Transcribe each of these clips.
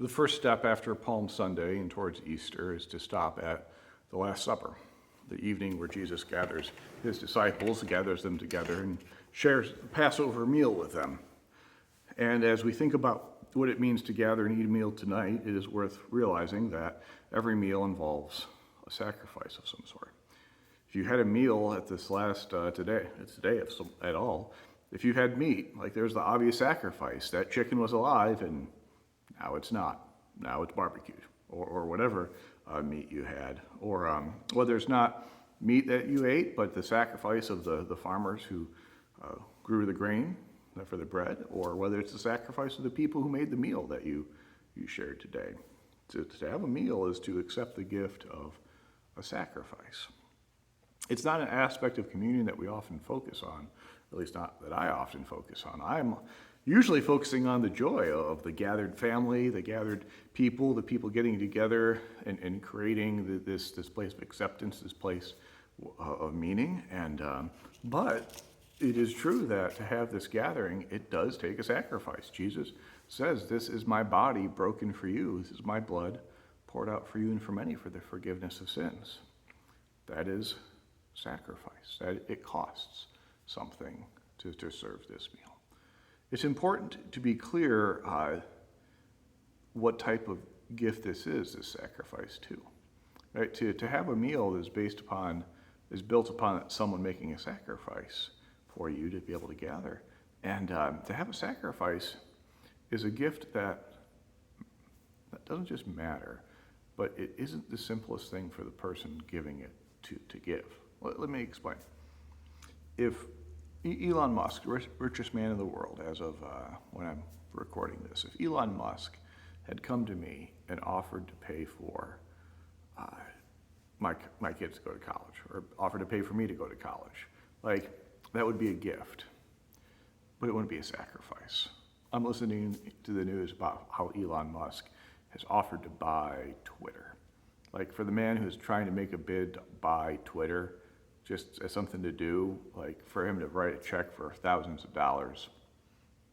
The first step after Palm Sunday and towards Easter is to stop at the Last Supper, the evening where Jesus gathers his disciples, gathers them together, and shares the Passover meal with them. And as we think about what it means to gather and eat a meal tonight, it is worth realizing that every meal involves a sacrifice of some sort. If you had a meal at this today at all, if you had meat, like there's the obvious sacrifice. That chicken was alive and now it's not. Now it's barbecued or whatever meat you had. Or whether it's not meat that you ate, but the sacrifice of the farmers who grew the grain for the bread, or whether it's the sacrifice of the people who made the meal that you shared today. To have a meal is to accept the gift of a sacrifice. It's not an aspect of communion that we often focus on, at least not that I often focus on. I'm usually focusing on the joy of the gathered family, the gathered people, the people getting together and creating this place of acceptance, this place of meaning. But it is true that to have this gathering, it does take a sacrifice. Jesus says, "This is my body broken for you. This is my blood poured out for you and for many for the forgiveness of sins." That is sacrifice. That it costs something to serve this meal. It's important to be clear what type of gift this sacrifice too. Right? To have a meal is built upon someone making a sacrifice for you to be able to gather. And to have a sacrifice is a gift that doesn't just matter, but it isn't the simplest thing for the person giving it to give. Let me explain. If Elon Musk, richest man in the world as of when I'm recording this, if Elon Musk had come to me and offered to pay for my kids to go to college, or offered to pay for me to go to college, that would be a gift, but it wouldn't be a sacrifice. I'm listening to the news about how Elon Musk has offered to buy Twitter. For the man who's trying to make a bid to buy Twitter, just as something to do, for him to write a check for thousands of dollars,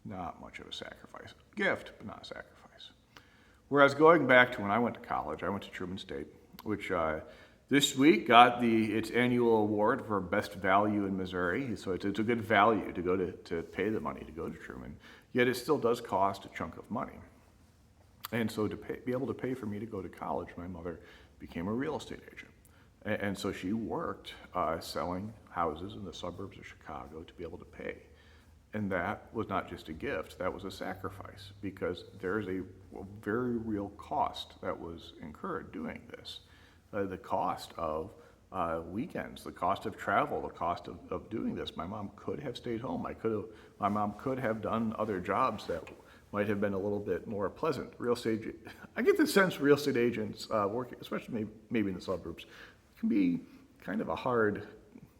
not much of a sacrifice. Gift, but not a sacrifice. Whereas going back to when I went to college, I went to Truman State, which this week got its annual award for best value in Missouri. So it's a good value to go to pay the money to go to Truman. Yet it still does cost a chunk of money. And so to be able to pay for me to go to college, my mother became a real estate agent. And so she worked selling houses in the suburbs of Chicago to be able to pay. And that was not just a gift, that was a sacrifice, because there is a very real cost that was incurred doing this. The cost of weekends, the cost of travel, the cost of doing this. My mom could have stayed home. My mom could have done other jobs that might have been a little bit more pleasant. I get the sense real estate agents working, especially maybe in the suburbs, can be kind of a hard,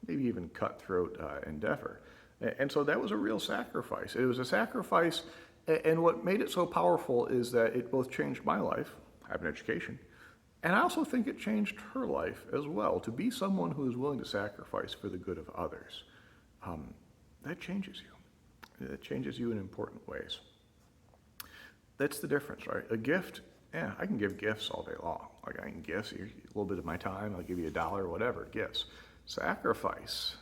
maybe even cutthroat endeavor. And so that was a real sacrifice. It was a sacrifice, and what made it so powerful is that it both changed my life, I have an education, and I also think it changed her life as well. To be someone who is willing to sacrifice for the good of others, that changes you. It changes you in important ways. That's the difference, right? A gift, I can give gifts all day long. I can gifts, a little bit of my time, I'll give you $1 or whatever, gifts. Sacrifice,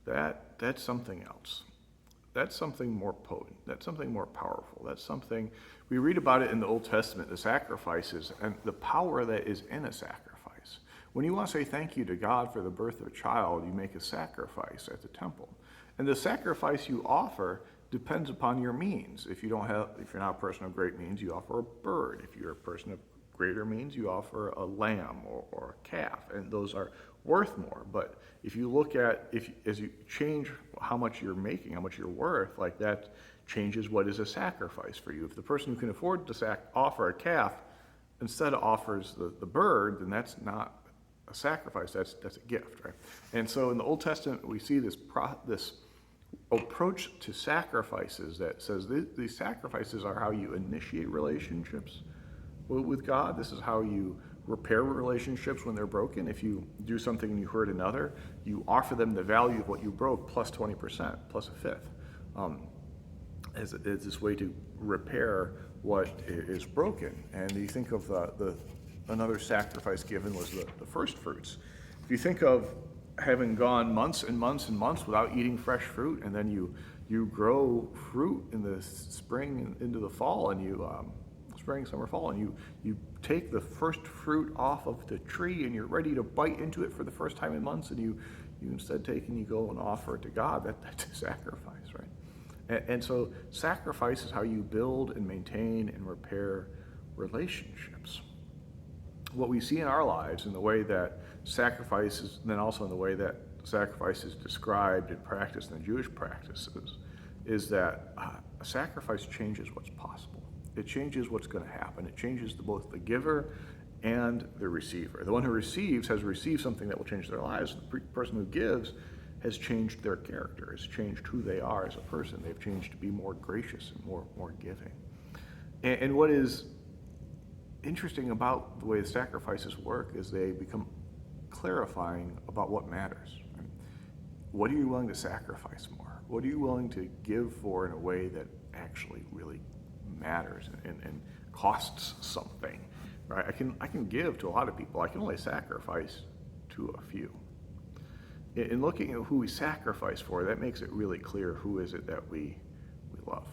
that's something else. That's something more potent. That's something more powerful. That's something, we read about it in the Old Testament, the sacrifices and the power that is in a sacrifice. When you want to say thank you to God for the birth of a child, you make a sacrifice at the temple. And the sacrifice you offer depends upon your means. If you're not a person of great means, you offer a bird. If you're a person of greater means, you offer a lamb or a calf, and those are worth more. But if you look at, as you change how much you're making, how much you're worth, that changes what is a sacrifice for you. If the person who can afford to offer a calf instead offers the bird, then that's not a sacrifice, that's a gift, right? And so in the Old Testament, we see this approach to sacrifices that says these sacrifices are how you initiate relationships with God. This is how you repair relationships when they're broken. If you do something and you hurt another, you offer them the value of what you broke plus 20%, plus a fifth. as this way to repair what is broken. And you think of another sacrifice given was the first fruits. If you think of having gone months and months and months without eating fresh fruit, and then you grow fruit in the spring into the fall, and you spring, summer, fall, and you take the first fruit off of the tree, and you're ready to bite into it for the first time in months, and you instead take and you go and offer it to God. That's a sacrifice, right? And so sacrifice is how you build and maintain and repair relationships. What we see in our lives, in the way that sacrifice is, then also in the way that sacrifice is described and practiced in the Jewish practices, is that a sacrifice changes what's possible. It changes what's going to happen. It changes both the giver and the receiver. The one who receives has received something that will change their lives. The person who gives has changed their character, has changed who they are as a person. They've changed to be more gracious and more giving. And what is interesting about the way the sacrifices work is they become clarifying about what matters. What are you willing to sacrifice more? What are you willing to give for in a way that actually really matters and costs something? Right? I can give to a lot of people. I can only sacrifice to a few. In looking at who we sacrifice for, that makes it really clear who is it that we love.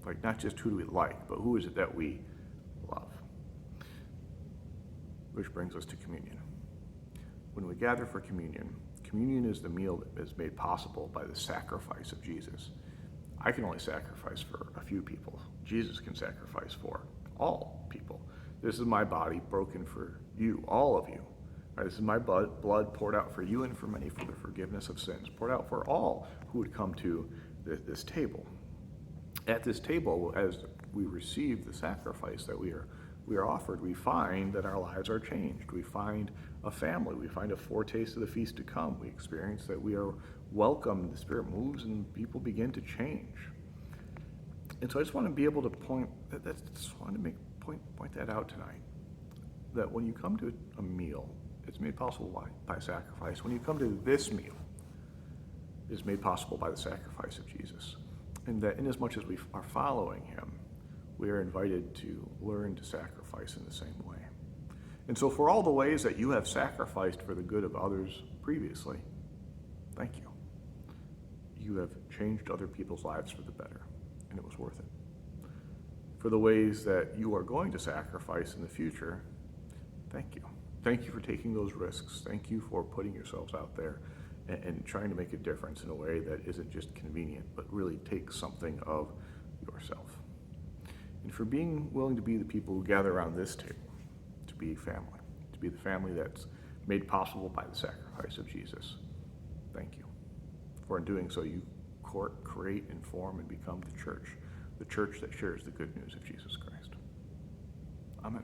Like, not just who do we like, but who is it that we love. Which brings us to communion. When we gather for communion, communion is the meal that is made possible by the sacrifice of Jesus. I can only sacrifice for a few people. Jesus can sacrifice for all people. This is my body broken for you, all of you. Right, this is my blood poured out for you and for many for the forgiveness of sins, poured out for all who would come to this table. At this table, as we receive the sacrifice that we are offered, we find that our lives are changed. We find a family. We find a foretaste of the feast to come. We experience that we are welcome. The Spirit moves and people begin to change. And so I just want to be able to point that out tonight. That when you come to a meal, it's made possible by sacrifice. When you come to this meal, it's made possible by the sacrifice of Jesus. And that inasmuch as we are following him, we are invited to learn to sacrifice in the same way. And so for all the ways that you have sacrificed for the good of others previously, thank you. You have changed other people's lives for the better, and it was worth it. For the ways that you are going to sacrifice in the future, thank you. Thank you for taking those risks. Thank you for putting yourselves out there and trying to make a difference in a way that isn't just convenient, but really takes something of yourself. And for being willing to be the people who gather around this table, to be family, to be the family that's made possible by the sacrifice of Jesus. Thank you. For in doing so, you create and form and become the church that shares the good news of Jesus Christ. Amen.